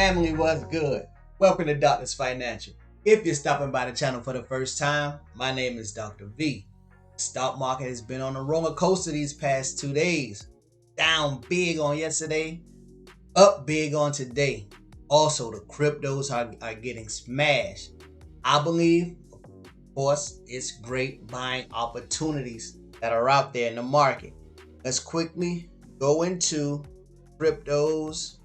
Family, what's good? Welcome to Doctor's Financial. If you're stopping by the channel for the first time, my name is Dr. V. The stock market has been on a roller coaster these past 2 days. Down big on yesterday, up big on today. Also, the cryptos are getting smashed. I believe, of course, it's great buying opportunities that are out there in the market. Let's quickly go into cryptos.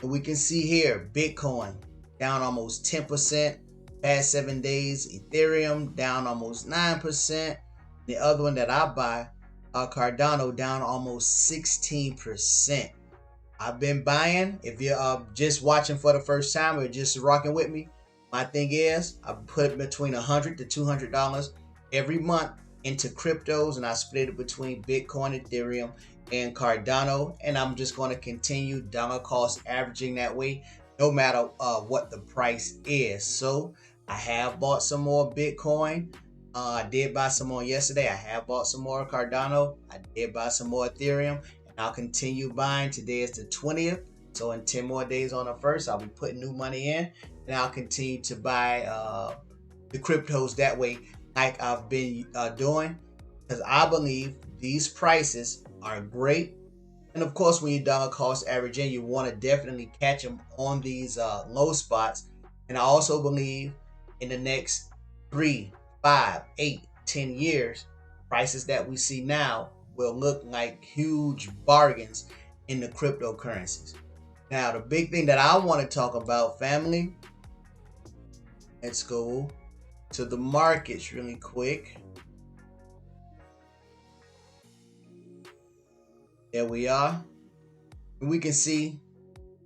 And we can see here, Bitcoin down almost 10% past 7 days. Ethereum down almost 9%. The other one that I buy, Cardano, down almost 16%. I've been buying. If you're just watching for the first time or just rocking with me, my thing is I put between $100 to $200 every month into cryptos, and I split it between Bitcoin, Ethereum, and Cardano, and I'm just going to continue dollar cost averaging that way, no matter what the price is. So I have bought some more Bitcoin. I did buy some more yesterday. I have bought some more Cardano. I did buy some more Ethereum. I'll continue buying. Today is the 20th. So in 10 more days on the 1st, I'll be putting new money in. And I'll continue to buy the cryptos that way like I've been doing. Because I believe these prices are great. And of course, when you dollar cost averaging, you want to definitely catch them on these low spots. And I also believe in the next 3, 5, 8, 10 years, prices that we see now will look like huge bargains in the cryptocurrencies. Now, the big thing that I want to talk about, family, let's go to the markets really quick. There we are. And we can see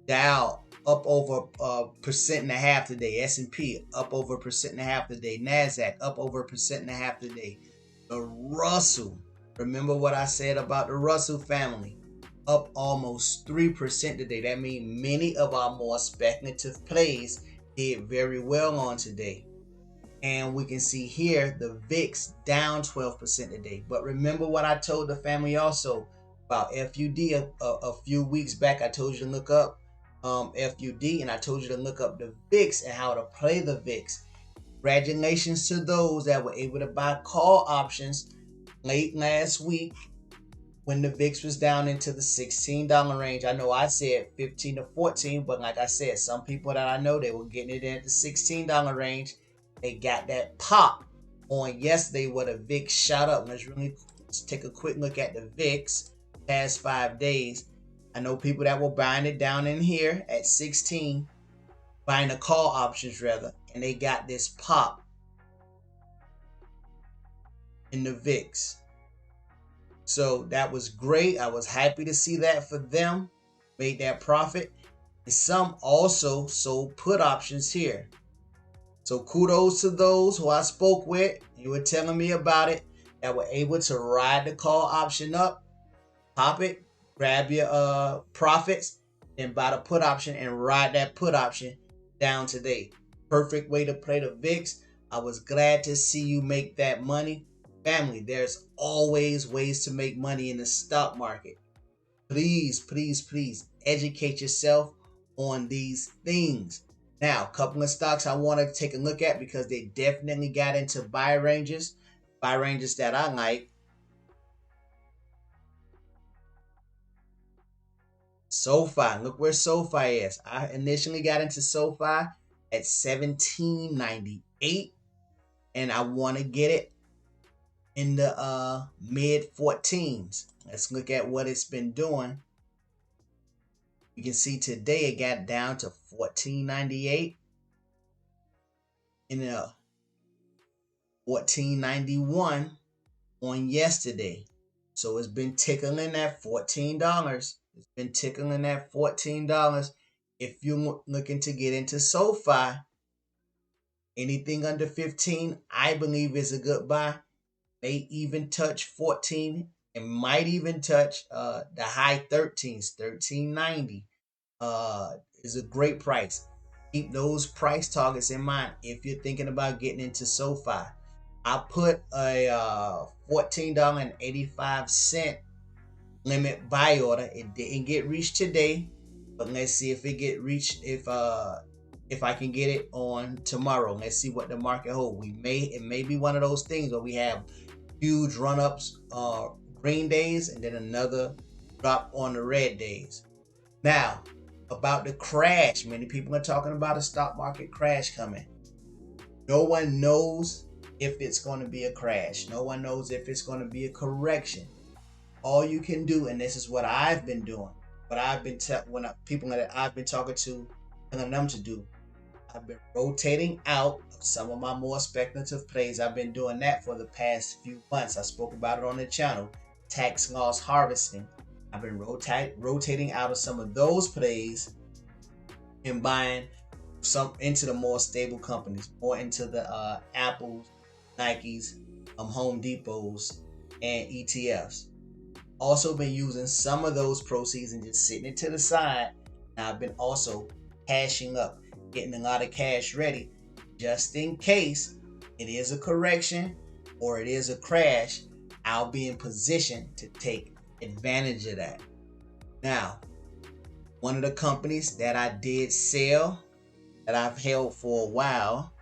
Dow up over 1.5% today. S&P up over 1.5% today. NASDAQ up over 1.5% today. The Russell, remember what I said about the Russell family, up almost 3% today. That means many of our more speculative plays did very well on today. And we can see here the VIX down 12% today. But remember what I told the family also about FUD a few weeks back. I told you to look up FUD, and I told you to look up the VIX and how to play the VIX. Congratulations to those that were able to buy call options late last week when the VIX was down into the $16 range. I know I said 15 to 14, but like I said, some people that I know, they were getting it in at the $16 range. They got that pop on yesterday where the VIX shot up. Let's take a quick look at the VIX past 5 days. I know people that were buying it down in here at 16, buying the call options rather, and they got this pop in the VIX. So that was great. I was happy to see that for them. Made that profit. And some also sold put options here. So kudos to those who I spoke with. You were telling me about it, that were able to ride the call option up, pop it, grab your profits, and buy the put option and ride that put option down today. Perfect way to play the VIX. I was glad to see you make that money. Family, there's always ways to make money in the stock market. Please, please, please educate yourself on these things. Now, a couple of stocks I want to take a look at because they definitely got into buy ranges that I like. SoFi, look where SoFi is. I initially got into SoFi at $17.98, and I want to get it in the mid 14s. Let's look at what it's been doing. You can see today it got down to $14.98 and $14.91 on yesterday. So it's been tickling at $14. It's been tickling at $14. If you're looking to get into SoFi, anything under 15, I believe is a good buy. May even touch 14 and might even touch the high 13s. $13.90 is a great price. Keep those price targets in mind if you're thinking about getting into SoFi. I put a $14.85 limit buy order. It didn't get reached today, but let's see if it get reached. If I can get it on tomorrow, let's see what the market holds. It may be one of those things where we have huge run-ups, green days, and then another drop on the red days. Now, about the crash, many people are talking about a stock market crash coming. No one knows if it's going to be a crash. No one knows if it's going to be a correction. All you can do, and this is what I've been doing, what I've been people that I've been talking to, telling them to do, I've been rotating out of some of my more speculative plays. I've been doing that for the past few months. I spoke about it on the channel, tax loss harvesting. I've been rotating out of some of those plays and buying some into the more stable companies, more into the Apples, Nikes, Home Depots, and ETFs. Also been using some of those proceeds and just sitting it to the side. Now I've been also cashing up, getting a lot of cash ready, just in case it is a correction or it is a crash. I'll be in position to take advantage of that. Now, one of the companies that I did sell, that I've held for a while,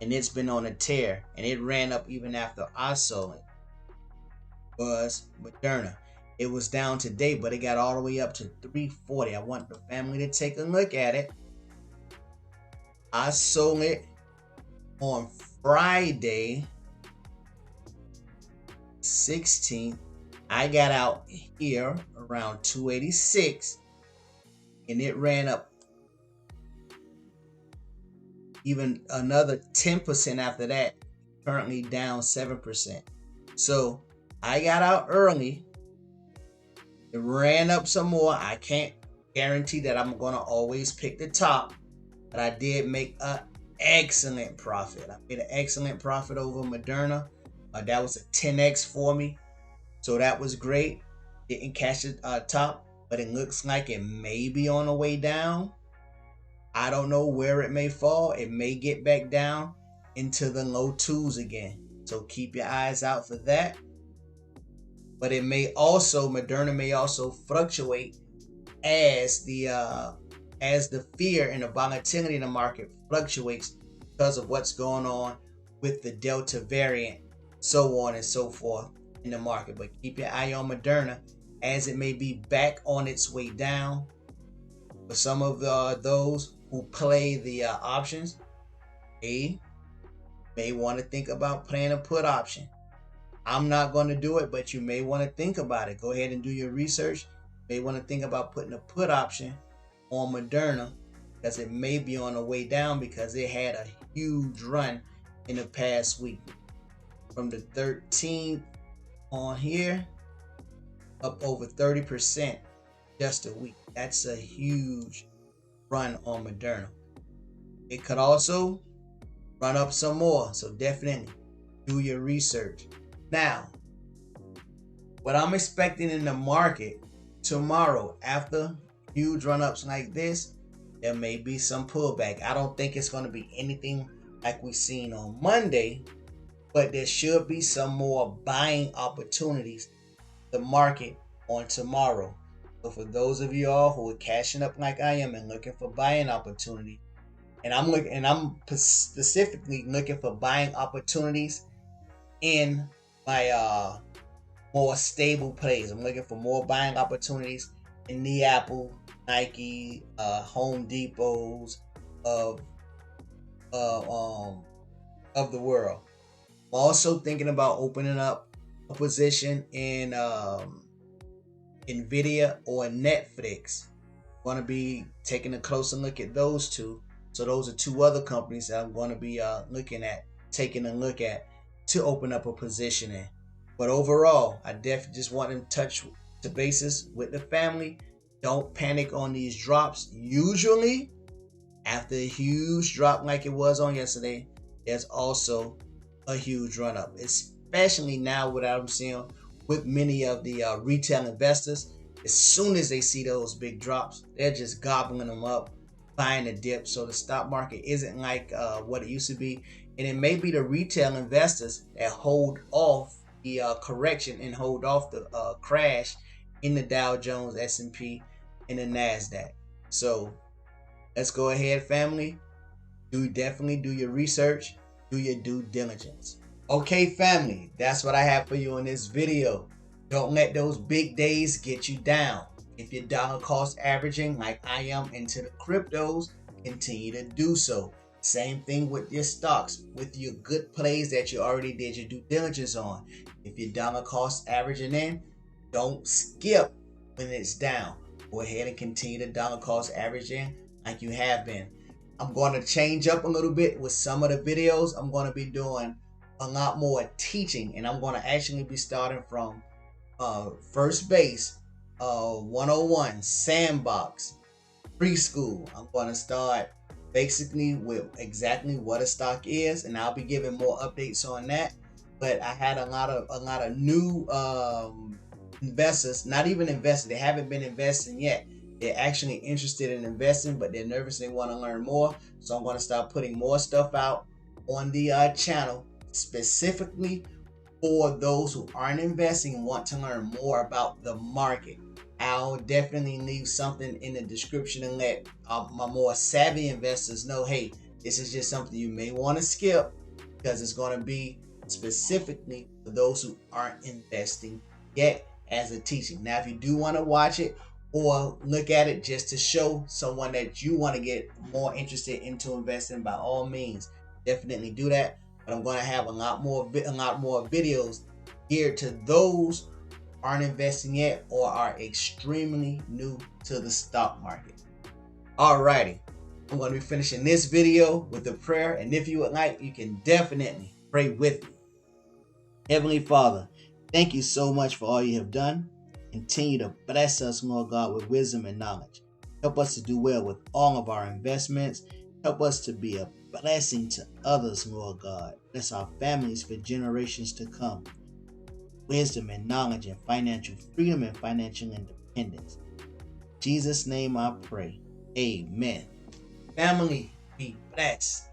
and it's been on a tear, and it ran up even after I sold it, was Moderna. It was down today, but it got all the way up to $3.40. I want the family to take a look at it. I sold it on Friday, 16th. I got out here around $2.86, and it ran up even another 10% after that, currently down 7%. So I got out early. It ran up some more. I can't guarantee that I'm going to always pick the top, but I did make an excellent profit. I made an excellent profit over Moderna. That was a 10x for me. So that was great. Didn't catch the top, but it looks like it may be on the way down. I don't know where it may fall. It may get back down into the low twos again. So keep your eyes out for that. But Moderna may also fluctuate as the fear and the volatility in the market fluctuates because of what's going on with the Delta variant, so on and so forth in the market. But keep your eye on Moderna as it may be back on its way down. For some of those who play the options, they may want to think about playing a put option. I'm not going to do it, but you may want to think about it. Go ahead and do your research. You may want to think about putting a put option on Moderna because it may be on the way down because it had a huge run in the past week. From the 13th on here, up over 30% just a week. That's a huge run on Moderna. It could also run up some more, so definitely do your research. Now, what I'm expecting in the market tomorrow, after huge run-ups like this, there may be some pullback. I don't think it's going to be anything like we've seen on Monday, but there should be some more buying opportunities in the market on tomorrow. So for those of you all who are cashing up like I am and looking for buying opportunity, and I'm specifically looking for buying opportunities in my more stable plays. I'm looking for more buying opportunities in the Apple, Nike, Home Depots of the world. I'm also thinking about opening up a position in Nvidia or Netflix. I'm going to be taking a closer look at those two. So those are two other companies that I'm going to be taking a look at to open up a position in. But overall, I definitely just want to touch the bases with the family. Don't panic on these drops. Usually, after a huge drop like it was on yesterday, there's also a huge run up, especially now what I'm seeing with many of the retail investors. As soon as they see those big drops, they're just gobbling them up, buying a dip. So the stock market isn't like what it used to be. And it may be the retail investors that hold off the correction and hold off the crash in the Dow Jones, S&P, and the NASDAQ. So let's go ahead, family. Definitely do your research, do your due diligence. Okay, family, that's what I have for you in this video. Don't let those big days get you down. If you're dollar cost averaging like I am into the cryptos, continue to do so. Same thing with your stocks, with your good plays that you already did your due diligence on. If you're dollar cost averaging in, don't skip when it's down. Go ahead and continue to dollar cost averaging like you have been. I'm going to change up a little bit with some of the videos. I'm going to be doing a lot more teaching, and I'm going to actually be starting from first base, 101, sandbox, preschool. I'm going to start basically with exactly what a stock is, and I'll be giving more updates on that. But I had a lot of new investors, not even investors, they haven't been investing yet. They're actually interested in investing, but they're nervous, they want to learn more. So I'm going to start putting more stuff out on the channel specifically for those who aren't investing and want to learn more about the market. I'll definitely leave something in the description and let my more savvy investors know, hey, this is just something you may want to skip because it's going to be specifically for those who aren't investing yet as a teaching. Now, if you do want to watch it or look at it just to show someone that you want to get more interested into investing, by all means, definitely do that. But I'm going to have a lot more videos geared to those who aren't investing yet or are extremely new to the stock market. Alrighty, I'm going to be finishing this video with a prayer, and if you would like, you can definitely pray with me. Heavenly Father, thank you so much for all you have done. Continue to bless us, Lord God, with wisdom and knowledge. Help us to do well with all of our investments. Help us to be a blessing to others, Lord God. Bless our families for generations to come. Wisdom and knowledge and financial freedom and financial independence. In Jesus' name I pray. Amen. Family, be blessed.